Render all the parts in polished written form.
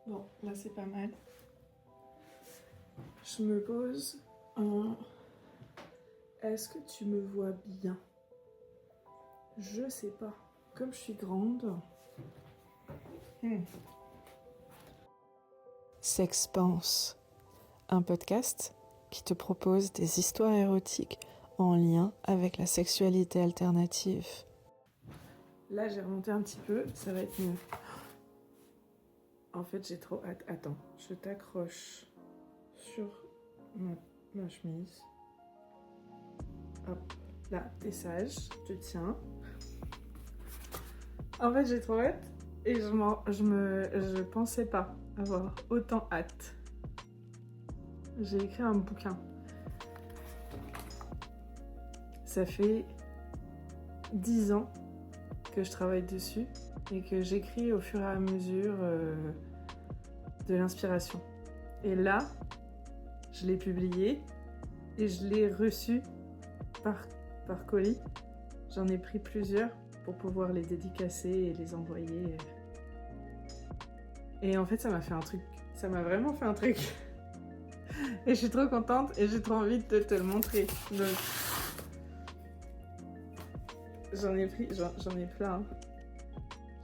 Bon, là c'est pas mal. Je me pose en... Est-ce que tu me vois bien? Je sais pas. Comme je suis grande... Sexpense, un podcast qui te propose des histoires érotiques en lien avec la sexualité alternative. Là j'ai remonté un petit peu, ça va être mieux. En fait j'ai trop hâte. Attends, je t'accroche sur ma chemise. Hop, là t'es sage, je te tiens. En fait j'ai trop hâte et je pensais pas avoir autant hâte. J'ai écrit un bouquin. Ça fait 10 ans que je travaille dessus et que j'écris au fur et à mesure de l'inspiration. Et là, je l'ai publié et je l'ai reçu par colis. J'en ai pris plusieurs pour pouvoir les dédicacer et les envoyer. Et en fait, ça m'a fait un truc. Ça m'a vraiment fait un truc. Et je suis trop contente et j'ai trop envie de te le montrer. Donc, j'en ai plein.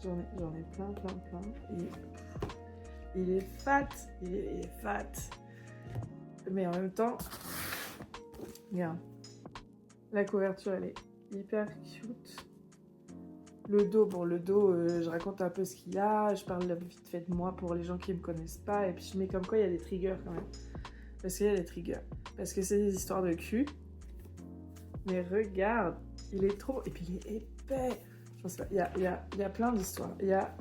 J'en ai plein. Et il est fat. Il est fat. Mais en même temps, regarde. La couverture, elle est hyper cute. Le dos, je raconte un peu ce qu'il y a. Je parle vite fait de moi pour les gens qui me connaissent pas. Et puis je mets comme quoi il y a des triggers quand même. Parce qu'il y a des triggers. Parce que c'est des histoires de cul. Mais regarde, il est trop... Et puis il est épais. Je pense pas. Il y a plein d'histoires. Il y a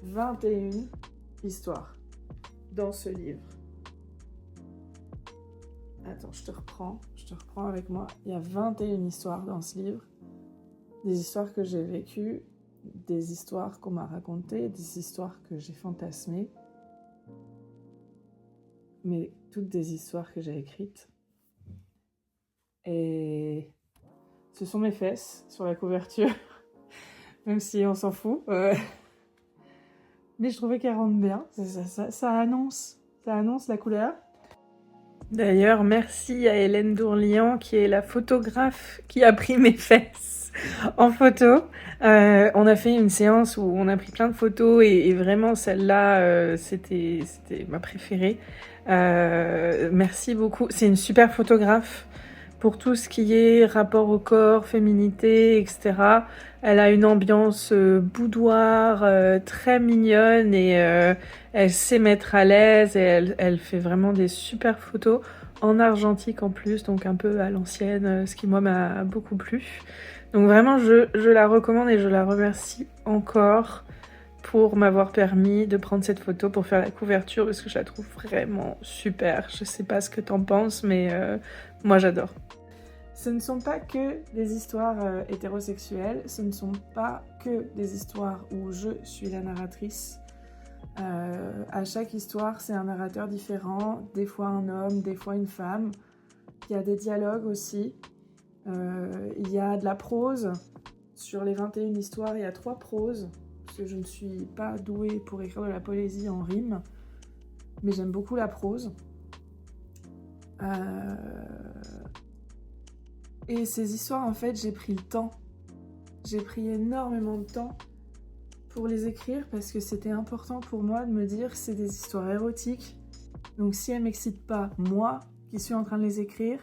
21 histoires dans ce livre. Attends, je te reprends avec moi. Il y a 21 histoires dans ce livre. Des histoires que j'ai vécues, des histoires qu'on m'a racontées, des histoires que j'ai fantasmées. Mais toutes des histoires que j'ai écrites. Et ce sont mes fesses sur la couverture. Même si on s'en fout. Mais je trouvais qu'elles rendent bien. Ça annonce la couleur. D'ailleurs, merci à Hélène Dourlian, qui est la photographe qui a pris mes fesses en photo. On a fait une séance où on a pris plein de photos et vraiment celle-là, c'était ma préférée. Merci beaucoup. C'est une super photographe pour tout ce qui est rapport au corps, féminité, etc. Elle a une ambiance boudoir très mignonne et elle sait mettre à l'aise et elle fait vraiment des super photos en argentique en plus, donc un peu à l'ancienne, ce qui moi m'a beaucoup plu. Donc vraiment je la recommande et je la remercie encore pour m'avoir permis de prendre cette photo pour faire la couverture parce que je la trouve vraiment super. Je sais pas ce que t'en penses, mais moi j'adore. Ce ne sont pas que des histoires hétérosexuelles, ce ne sont pas que des histoires où je suis la narratrice. À chaque histoire, c'est un narrateur différent, des fois un homme, des fois une femme. Il y a des dialogues aussi. Il y a de la prose. Sur les 21 histoires, il y a 3 proses, parce que je ne suis pas douée pour écrire de la poésie en rime, mais j'aime beaucoup la prose. Et ces histoires, en fait, j'ai pris le temps. J'ai pris énormément de temps pour les écrire parce que c'était important pour moi de me dire c'est des histoires érotiques. Donc si elles m'excitent pas, moi, qui suis en train de les écrire,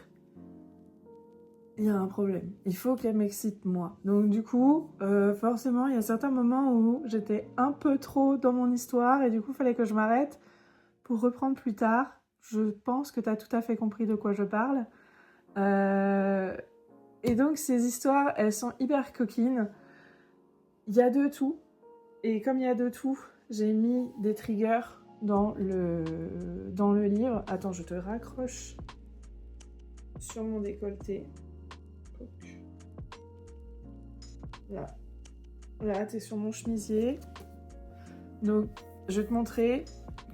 il y a un problème. Il faut qu'elles m'excitent moi. Donc du coup, forcément, il y a certains moments où j'étais un peu trop dans mon histoire et du coup, il fallait que je m'arrête pour reprendre plus tard. Je pense que tu as tout à fait compris de quoi je parle. Et donc ces histoires, elles sont hyper coquines. Il y a de tout. Et comme il y a de tout, j'ai mis des triggers dans le livre. Attends, je te raccroche sur mon décolleté. Là, t'es sur mon chemisier. Donc, je vais te montrer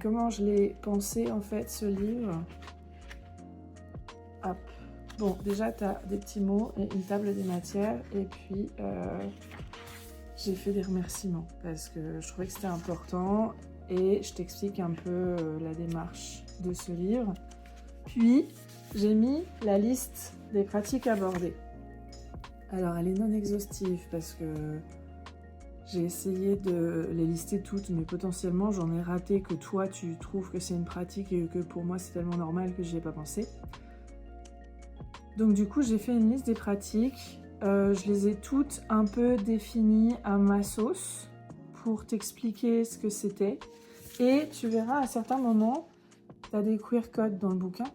comment je l'ai pensé, en fait, ce livre. Hop. Bon, déjà, tu as des petits mots et une table des matières. Et puis, j'ai fait des remerciements parce que je trouvais que c'était important. et je t'explique un peu la démarche de ce livre. Puis, j'ai mis la liste des pratiques abordées. Alors, elle est non exhaustive parce que j'ai essayé de les lister toutes, mais potentiellement, j'en ai raté que toi, tu trouves que c'est une pratique et que pour moi, c'est tellement normal que j'y ai pas pensé. Donc, du coup, j'ai fait une liste des pratiques. Je les ai toutes un peu définies à ma sauce pour t'expliquer ce que c'était. Et tu verras, à certains moments, tu as des queer codes dans le bouquin.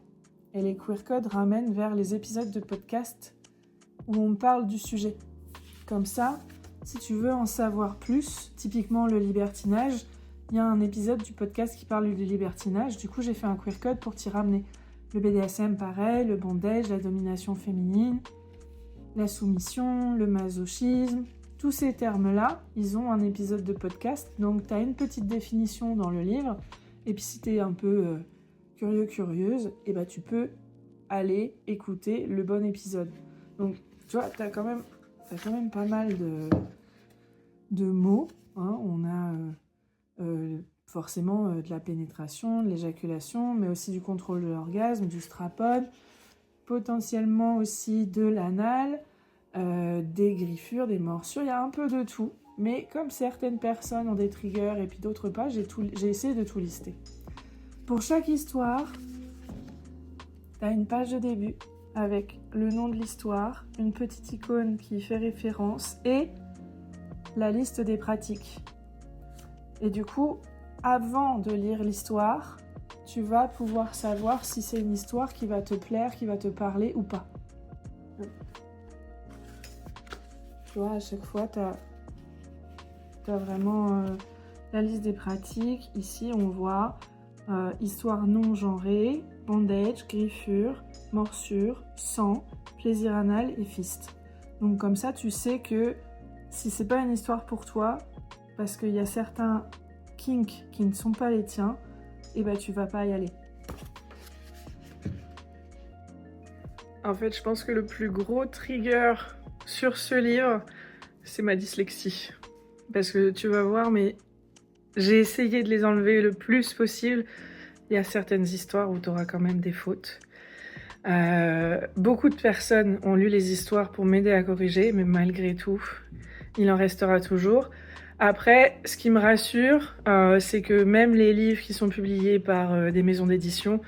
Et les queer codes ramènent vers les épisodes de podcast où on parle du sujet. Comme ça, si tu veux en savoir plus, typiquement le libertinage, il y a un épisode du podcast qui parle du libertinage. Du coup, j'ai fait un queer code pour t'y ramener. Le BDSM, pareil, le bondage, la domination féminine, la soumission, le masochisme. Tous ces termes-là, ils ont un épisode de podcast. Donc, tu as une petite définition dans le livre. Et puis, si tu es un peu curieuse, et ben, tu peux aller écouter le bon épisode. Donc, tu vois, tu as quand même pas mal de mots. Hein. On a forcément de la pénétration, de l'éjaculation, mais aussi du contrôle de l'orgasme, du strap-on, potentiellement aussi de l'anal, des griffures, des morsures, il y a un peu de tout. Mais comme certaines personnes ont des triggers et puis d'autres pas, j'ai essayé de tout lister. Pour chaque histoire, tu as une page de début avec le nom de l'histoire, une petite icône qui fait référence et la liste des pratiques. Et du coup, avant de lire l'histoire, tu vas pouvoir savoir si c'est une histoire qui va te plaire, qui va te parler ou pas. Tu vois, à chaque fois, tu as vraiment la liste des pratiques. Ici, on voit histoire non genrée, bondage, griffure, morsure, sang, plaisir anal et fist. Donc comme ça, tu sais que si c'est pas une histoire pour toi, parce qu'il y a certains kinks qui ne sont pas les tiens, et ben tu vas pas y aller. En fait, je pense que le plus gros trigger sur ce livre, c'est ma dyslexie. Parce que tu vas voir, mais j'ai essayé de les enlever le plus possible. Il y a certaines histoires où tu auras quand même des fautes. Beaucoup de personnes ont lu les histoires pour m'aider à corriger, mais malgré tout, il en restera toujours. Après, ce qui me rassure, c'est que même les livres qui sont publiés par des maisons d'édition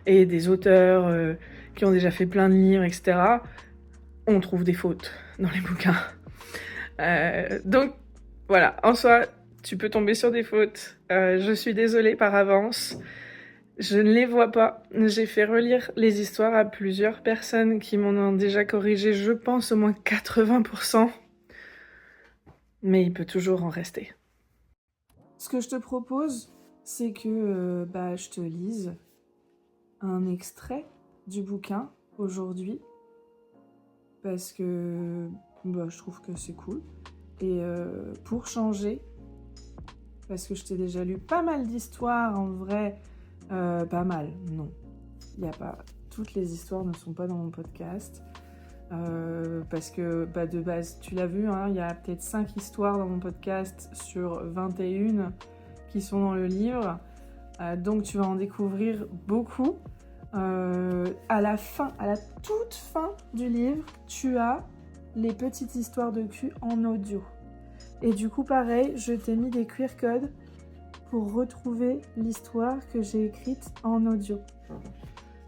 et des auteurs qui ont déjà fait plein de livres, etc., on trouve des fautes dans les bouquins. Donc, voilà, en soi, tu peux tomber sur des fautes. Je suis désolée par avance. Je ne les vois pas. J'ai fait relire les histoires à plusieurs personnes qui m'en ont déjà corrigé, je pense, au moins 80%. Mais il peut toujours en rester. Ce que je te propose, c'est que je te lise un extrait du bouquin aujourd'hui. Parce que je trouve que c'est cool. Et pour changer, parce que je t'ai déjà lu pas mal d'histoires en vrai, pas mal, non. Il y a pas... Toutes les histoires ne sont pas dans mon podcast. Parce que de base, tu l'as vu, hein, il y a peut-être 5 histoires dans mon podcast sur 21 qui sont dans le livre. Donc tu vas en découvrir beaucoup. À la toute fin du livre, tu as les petites histoires de cul en audio. Et du coup, pareil, je t'ai mis des queer codes pour retrouver l'histoire que j'ai écrite en audio.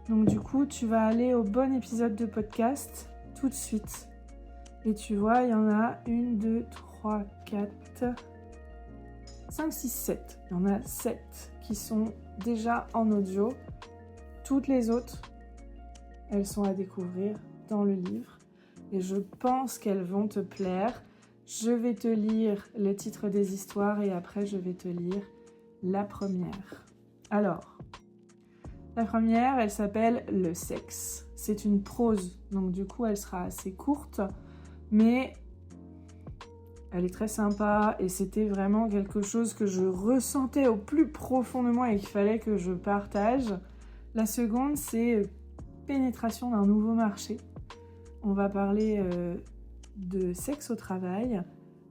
Donc du coup, tu vas aller au bon épisode de podcast tout de suite. Et tu vois, il y en a 1, 2, 3, 4, 5, 6, 7. Il y en a 7 qui sont déjà en audio. Toutes les autres, elles sont à découvrir dans le livre. Et je pense qu'elles vont te plaire. Je vais te lire le titre des histoires et après je vais te lire la première. Alors, la première, elle s'appelle « Le sexe ». C'est une prose, donc du coup elle sera assez courte, mais elle est très sympa et c'était vraiment quelque chose que je ressentais au plus profond de moi et qu'il fallait que je partage. La seconde, c'est pénétration d'un nouveau marché. On va parler de sexe au travail.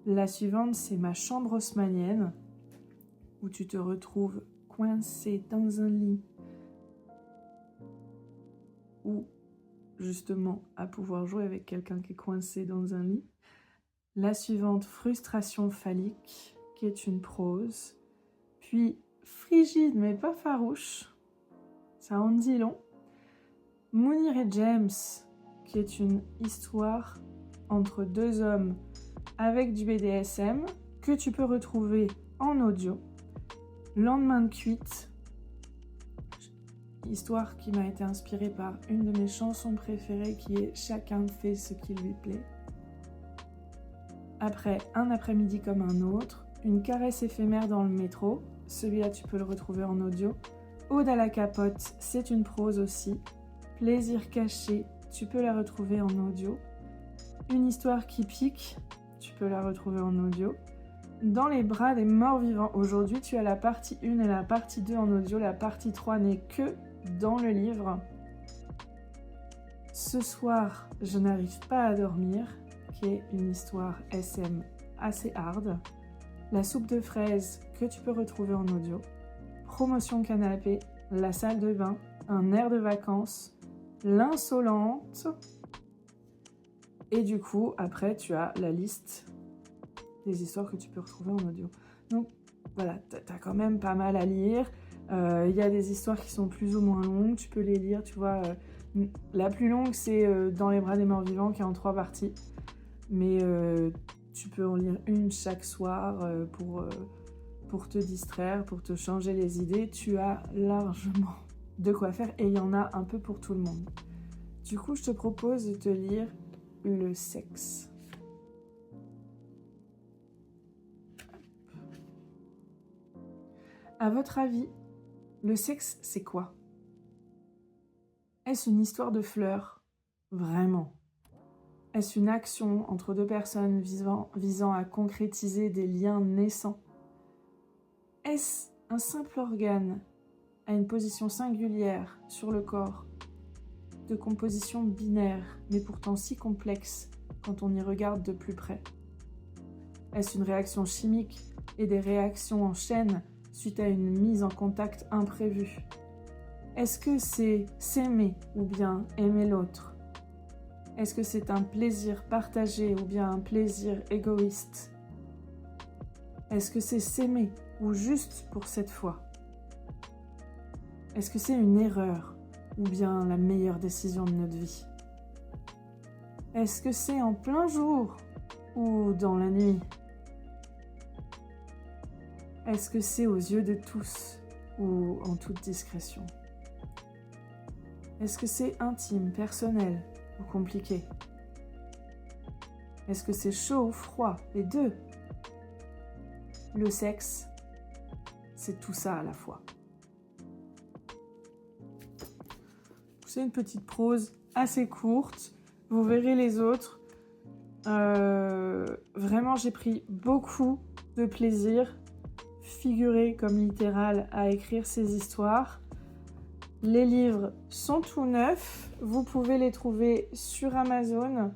La suivante, c'est ma chambre haussmannienne. où tu te retrouves coincé dans un lit ou justement à pouvoir jouer avec quelqu'un qui est coincé dans un lit. La suivante, frustration phallique, qui est une prose. Puis frigide mais pas farouche, ça en dit long. Mounir et James, qui est une histoire entre deux hommes avec du BDSM, que tu peux retrouver en audio. Lendemain de cuite, histoire qui m'a été inspirée par une de mes chansons préférées qui est « Chacun fait ce qui lui plaît ». Après, un après-midi comme un autre, une caresse éphémère dans le métro, celui-là tu peux le retrouver en audio. Ode à la capote, c'est une prose aussi. Plaisir caché, tu peux la retrouver en audio. Une histoire qui pique, tu peux la retrouver en audio. Dans les bras des morts vivants, aujourd'hui tu as la partie 1 et la partie 2 en audio, la partie 3 n'est que dans le livre. Ce soir, je n'arrive pas à dormir, qui est une histoire SM assez hard. La soupe de fraises que tu peux retrouver en audio. Promotion canapé, la salle de bain, un air de vacances, l'insolente. Et du coup, après, tu as la liste des histoires que tu peux retrouver en audio. Donc voilà, t'as quand même pas mal à lire. Il y a des histoires qui sont plus ou moins longues, tu peux les lire, tu vois. La plus longue, c'est Dans les bras des morts vivants, qui est en 3 parties. Mais tu peux en lire une chaque soir pour te distraire, pour te changer les idées. Tu as largement de quoi faire et il y en a un peu pour tout le monde. Du coup, je te propose de te lire Le sexe. À votre avis, le sexe, c'est quoi? Est-ce une histoire de fleurs? Vraiment? Est-ce une action entre deux personnes visant à concrétiser des liens naissants? Est-ce un simple organe à une position singulière sur le corps, de composition binaire, mais pourtant si complexe quand on y regarde de plus près? Est-ce une réaction chimique et des réactions en chaîne suite à une mise en contact imprévue? Est-ce que c'est s'aimer ou bien aimer l'autre? Est-ce que c'est un plaisir partagé ou bien un plaisir égoïste? Est-ce que c'est s'aimer ou juste pour cette fois? Est-ce que c'est une erreur ou bien la meilleure décision de notre vie? Est-ce que c'est en plein jour ou dans la nuit? Est-ce que c'est aux yeux de tous ou en toute discrétion? Est-ce que c'est intime, personnel ou compliqué? Est-ce que c'est chaud ou froid? Les deux. Le sexe, c'est tout ça à la fois. C'est une petite prose assez courte. Vous verrez les autres. Vraiment, j'ai pris beaucoup de plaisir, figuré comme littéral, à écrire ces histoires. Les livres sont tout neufs. Vous pouvez les trouver sur Amazon.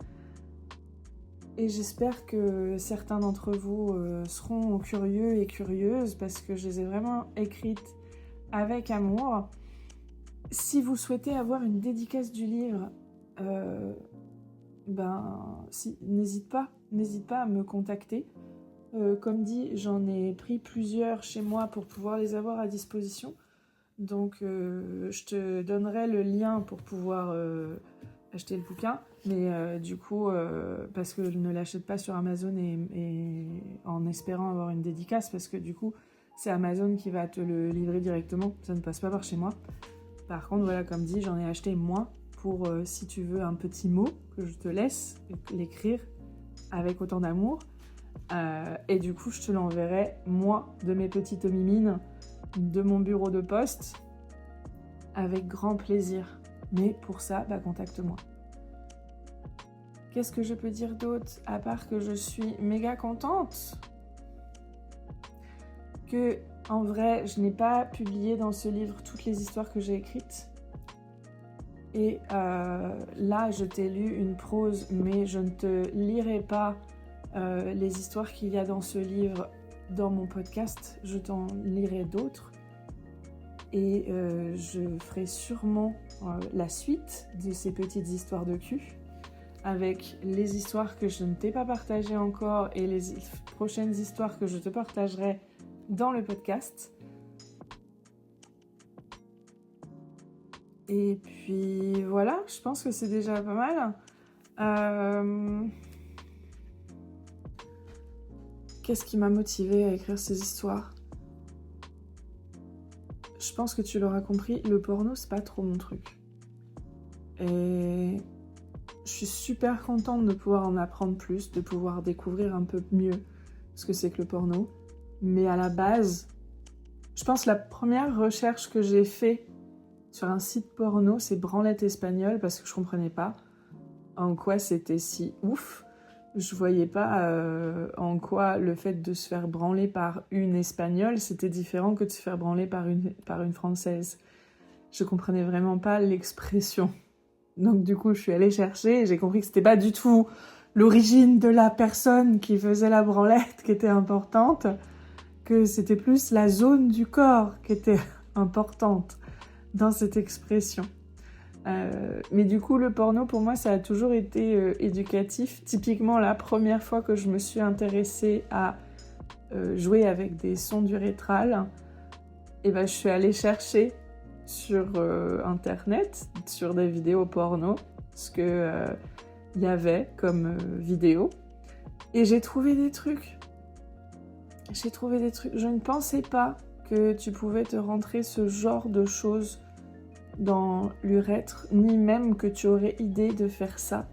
Et j'espère que certains d'entre vous seront curieux et curieuses parce que je les ai vraiment écrites avec amour. Si vous souhaitez avoir une dédicace du livre, n'hésite pas à me contacter. Comme dit, j'en ai pris plusieurs chez moi pour pouvoir les avoir à disposition. Donc je te donnerai le lien pour pouvoir acheter le bouquin. Mais du coup, parce que je ne l'achète pas sur Amazon et en espérant avoir une dédicace, parce que du coup, c'est Amazon qui va te le livrer directement. Ça ne passe pas par chez moi. Par contre, voilà, comme dit, j'en ai acheté moins pour, si tu veux, un petit mot que je te laisse l'écrire avec autant d'amour. Et du coup, je te l'enverrai, moi, de mes petites mimines, de mon bureau de poste, avec grand plaisir. Mais pour ça, contacte-moi. Qu'est-ce que je peux dire d'autre, à part que je suis méga contente que, en vrai, je n'ai pas publié dans ce livre toutes les histoires que j'ai écrites. Et là, je t'ai lu une prose, mais je ne te lirai pas les histoires qu'il y a dans ce livre dans mon podcast, je t'en lirai d'autres. Et je ferai sûrement la suite de ces petites histoires de cul, avec les histoires que je ne t'ai pas partagées encore et les prochaines histoires que je te partagerai dans le podcast. Et puis voilà, je pense que c'est déjà pas mal. Qu'est-ce qui m'a motivée à écrire ces histoires ? Je pense que tu l'auras compris, le porno, c'est pas trop mon truc. Et je suis super contente de pouvoir en apprendre plus, de pouvoir découvrir un peu mieux ce que c'est que le porno. Mais à la base, je pense que la première recherche que j'ai faite sur un site porno, c'est branlette espagnole, parce que je comprenais pas en quoi c'était si ouf. Je voyais pas en quoi le fait de se faire branler par une espagnole, c'était différent que de se faire branler par une française. Je comprenais vraiment pas l'expression. Donc du coup, je suis allée chercher et j'ai compris que c'était pas du tout l'origine de la personne qui faisait la branlette qui était importante, que c'était plus la zone du corps qui était importante dans cette expression. Mais du coup, le porno, pour moi, ça a toujours été éducatif. Typiquement, la première fois que je me suis intéressée à jouer avec des sons d'urétral, et ben, je suis allée chercher sur Internet, sur des vidéos porno, ce que y avait comme vidéo. Et j'ai trouvé des trucs. Je ne pensais pas que tu pouvais te rentrer ce genre de choses dans l'urètre, ni même que tu aurais idée de faire ça.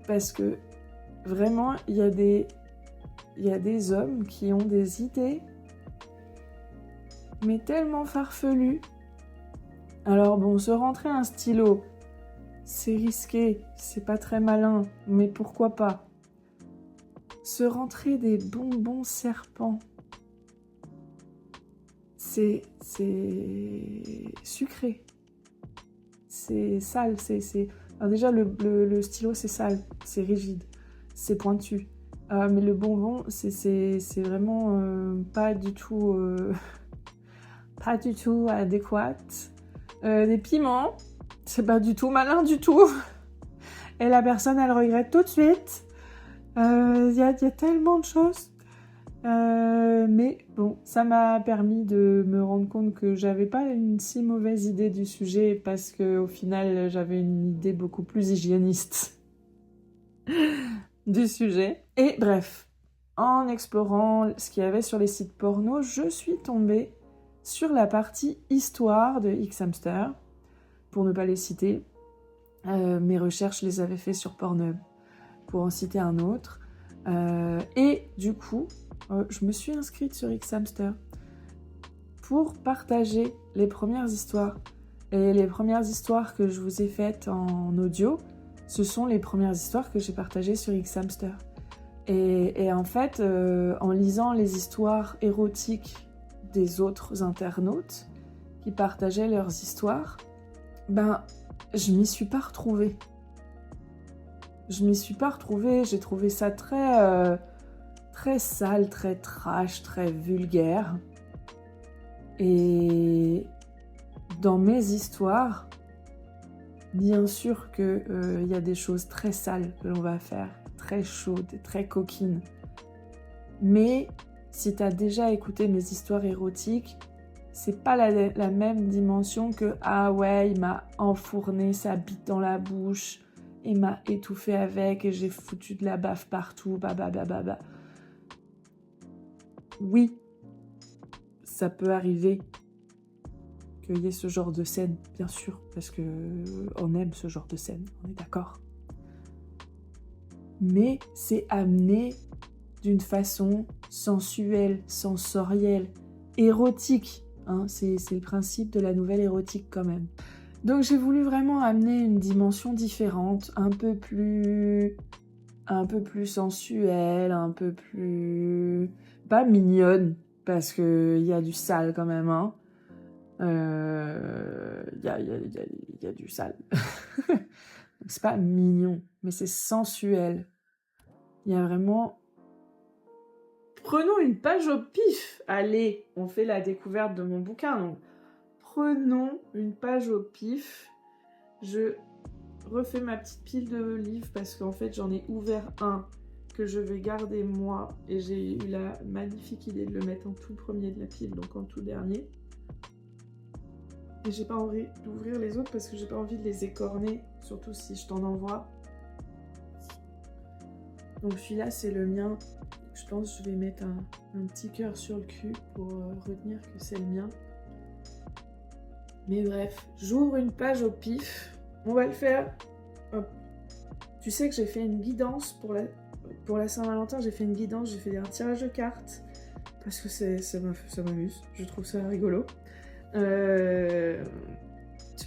Parce que vraiment, il y a des hommes qui ont des idées, mais tellement farfelues. Alors bon, se rentrer un stylo, c'est risqué, c'est pas très malin, mais pourquoi pas. Se rentrer des bonbons serpents, c'est sucré. C'est sale, Alors déjà, le stylo, c'est sale, c'est rigide, c'est pointu. Mais le bonbon, c'est vraiment pas du tout adéquat. Des piments, c'est pas du tout malin du tout. Et la personne, elle regrette tout de suite. Y a tellement de choses. Mais bon, ça m'a permis de me rendre compte que j'avais pas une si mauvaise idée du sujet, parce qu'au final, j'avais une idée beaucoup plus hygiéniste du sujet. Et bref, en explorant ce qu'il y avait sur les sites porno, je suis tombée sur la partie histoire de Xhamster, pour ne pas les citer. Mes recherches, je les avais fait sur Pornhub, pour en citer un autre. Et du coup, je me suis inscrite sur Xhamster pour partager les premières histoires. Et les premières histoires que je vous ai faites en audio, ce sont les premières histoires que j'ai partagées sur Xhamster. Et en fait, en lisant les histoires érotiques des autres internautes qui partageaient leurs histoires, ben, je m'y suis pas retrouvée. J'ai trouvé ça très sale, très trash, très vulgaire. Et dans mes histoires, bien sûr qu'il y a des choses très sales que l'on va faire, très chaudes, très coquines. Mais si tu as déjà écouté mes histoires érotiques, c'est pas la même dimension que « Ah ouais, il m'a enfourné sa bite dans la bouche, il m'a étouffé avec et j'ai foutu de la baffe partout, bababababa. » Oui, ça peut arriver qu'il y ait ce genre de scène, bien sûr, parce qu'on aime ce genre de scène, on est d'accord. Mais c'est amené d'une façon sensuelle, sensorielle, érotique. Hein, c'est le principe de la nouvelle érotique quand même. Donc j'ai voulu vraiment amener une dimension différente, un peu plus sensuelle, un peu plus... pas mignonne, parce qu'il y a du sale quand même, hein. Y a du sale. Donc c'est pas mignon, mais c'est sensuel. Il y a vraiment Prenons une page au pif. Allez, on fait la découverte de mon bouquin. Donc, prenons une page au pif. Je refais ma petite pile de livres parce qu'en fait, j'en ai ouvert un que je vais garder moi. Et j'ai eu la magnifique idée de le mettre en tout premier de la pile, donc en tout dernier. Et j'ai pas envie d'ouvrir les autres parce que j'ai pas envie de les écorner, surtout si je t'en envoie. Donc celui-là, c'est le mien. Je pense que je vais mettre un petit cœur sur le cul pour retenir que c'est le mien. Mais bref, j'ouvre une page au pif. On va le faire. Hop. Tu sais que j'ai fait une guidance pour la Saint-Valentin. J'ai fait une guidance, j'ai fait un tirage de cartes. Parce que ça m'amuse. Je trouve ça rigolo. Tu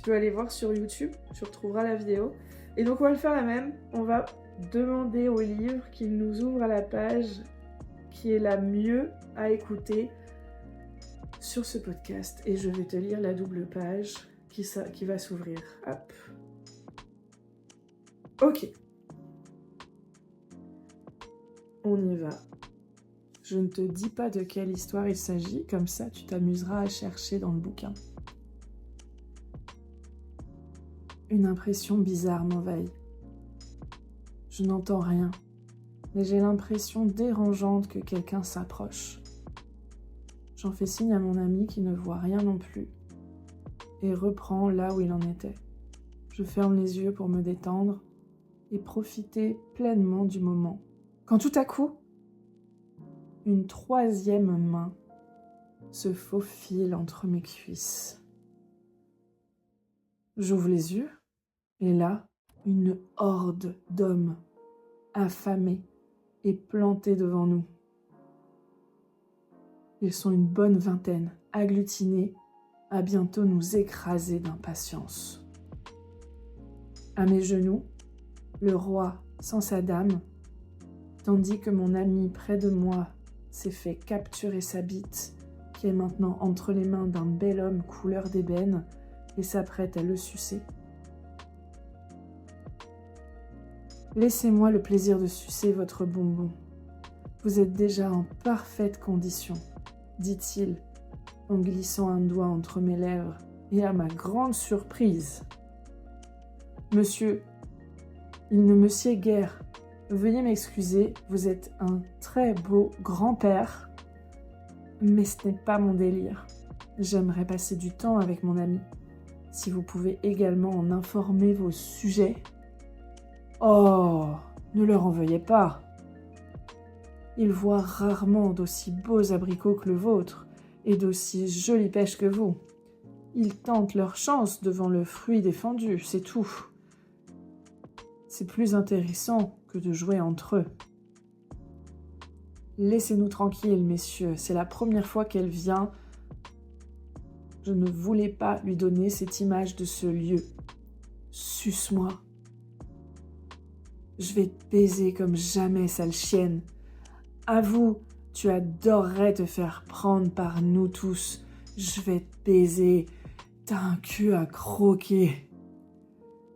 peux aller voir sur YouTube. Tu retrouveras la vidéo. Et donc on va le faire la même. On va demander au livre qu'il nous ouvre à la page qui est la mieux à écouter sur ce podcast. Et je vais te lire la double page qui va s'ouvrir. Hop. Ok. On y va. Je ne te dis pas de quelle histoire il s'agit, comme ça tu t'amuseras à chercher dans le bouquin. Une impression bizarre m'envahit. Je n'entends rien, mais j'ai l'impression dérangeante que quelqu'un s'approche. J'en fais signe à mon ami qui ne voit rien non plus et reprend là où il en était. Je ferme les yeux pour me détendre et profiter pleinement du moment. Quand tout à coup, une troisième main se faufile entre mes cuisses. J'ouvre les yeux et là, une horde d'hommes affamés est plantée devant nous. Ils sont une bonne vingtaine, agglutinés, à bientôt nous écraser d'impatience. À mes genoux, le roi sans sa dame, tandis que mon ami près de moi s'est fait capturer sa bite, qui est maintenant entre les mains d'un bel homme couleur d'ébène et s'apprête à le sucer. Laissez-moi le plaisir de sucer votre bonbon. Vous êtes déjà en parfaite condition, dit-il, en glissant un doigt entre mes lèvres, et à ma grande surprise. Monsieur, il ne me sied guère. Veuillez m'excuser, vous êtes un très beau grand-père, mais ce n'est pas mon délire. J'aimerais passer du temps avec mon ami. Si vous pouvez également en informer vos sujets. Oh, ne leur en veuillez pas. Ils voient rarement d'aussi beaux abricots que le vôtre et d'aussi jolies pêches que vous. Ils tentent leur chance devant le fruit défendu, c'est tout. C'est plus intéressant que de jouer entre eux. Laissez-nous tranquilles, messieurs, c'est la première fois qu'elle vient. Je ne voulais pas lui donner cette image de ce lieu. Suce-moi. Je vais te baiser comme jamais, sale chienne. Avoue, tu adorerais te faire prendre par nous tous. Je vais te baiser. T'as un cul à croquer.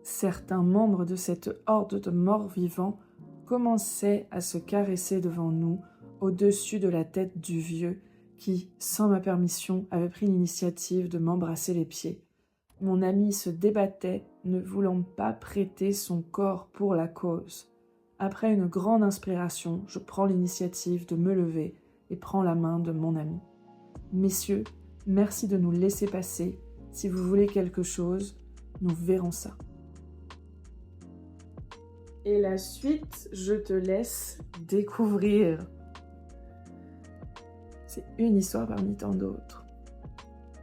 Certains membres de cette horde de morts vivants commençaient à se caresser devant nous, au-dessus de la tête du vieux, qui, sans ma permission, avait pris l'initiative de m'embrasser les pieds. Mon ami se débattait, ne voulant pas prêter son corps pour la cause. Après une grande inspiration, je prends l'initiative de me lever et prends la main de mon ami. Messieurs, merci de nous laisser passer. Si vous voulez quelque chose, nous verrons ça. Et la suite, je te laisse découvrir. C'est une histoire parmi tant d'autres.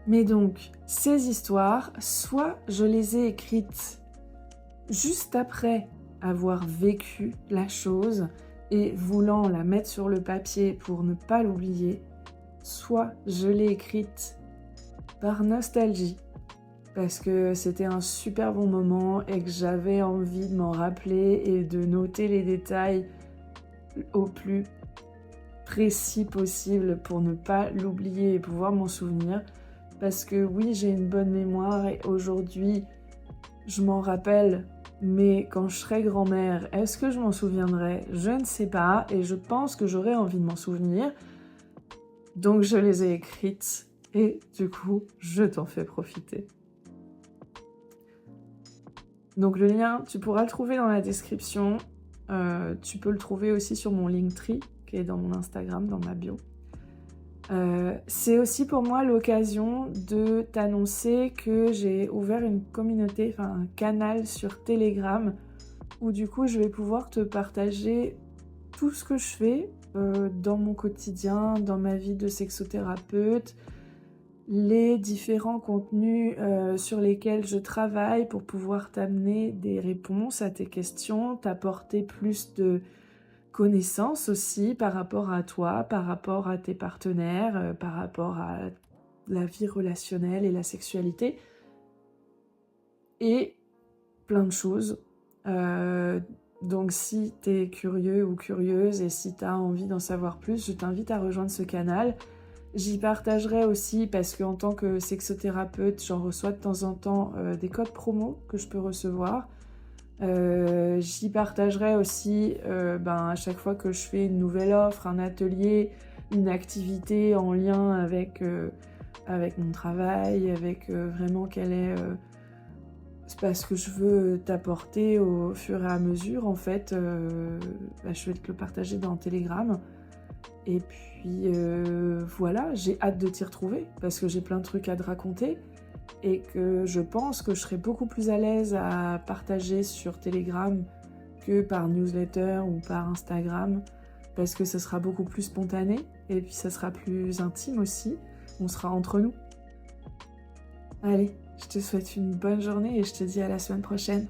Mais donc, ces histoires, soit je les ai écrites juste après avoir vécu la chose et voulant la mettre sur le papier pour ne pas l'oublier, soit je l'ai écrite par nostalgie, parce que c'était un super bon moment et que j'avais envie de m'en rappeler et de noter les détails au plus précis possible pour ne pas l'oublier et pouvoir m'en souvenir. Parce que oui, j'ai une bonne mémoire et aujourd'hui, je m'en rappelle mais quand je serai grand-mère, est-ce que je m'en souviendrai? Je ne sais pas, et je pense que j'aurais envie de m'en souvenir. Donc je les ai écrites, et du coup, je t'en fais profiter. Donc le lien, tu pourras le trouver dans la description. Tu peux le trouver aussi sur mon Linktree, qui est dans mon Instagram, dans ma bio. C'est aussi pour moi l'occasion de t'annoncer que j'ai ouvert une communauté, enfin un canal sur Telegram, où du coup je vais pouvoir te partager tout ce que je fais dans mon quotidien, dans ma vie de sexothérapeute, les différents contenus sur lesquels je travaille pour pouvoir t'amener des réponses à tes questions, t'apporter plus de connaissances aussi par rapport à toi, par rapport à tes partenaires, par rapport à la vie relationnelle et la sexualité. Et plein de choses. Donc si t'es curieux ou curieuse et si t'as envie d'en savoir plus, je t'invite à rejoindre ce canal. J'y partagerai aussi, parce qu'en tant que sexothérapeute, j'en reçois de temps en temps des codes promo que je peux recevoir. J'y partagerai aussi à chaque fois que je fais une nouvelle offre, un atelier, une activité en lien avec mon travail, avec vraiment quel est ce que je veux t'apporter au fur et à mesure. En fait, je vais te le partager dans Telegram. Et puis voilà, j'ai hâte de t'y retrouver parce que j'ai plein de trucs à te raconter et que je pense que je serai beaucoup plus à l'aise à partager sur Telegram que par newsletter ou par Instagram parce que ça sera beaucoup plus spontané et puis ça sera plus intime aussi, on sera entre nous. Allez, je te souhaite une bonne journée et je te dis à la semaine prochaine.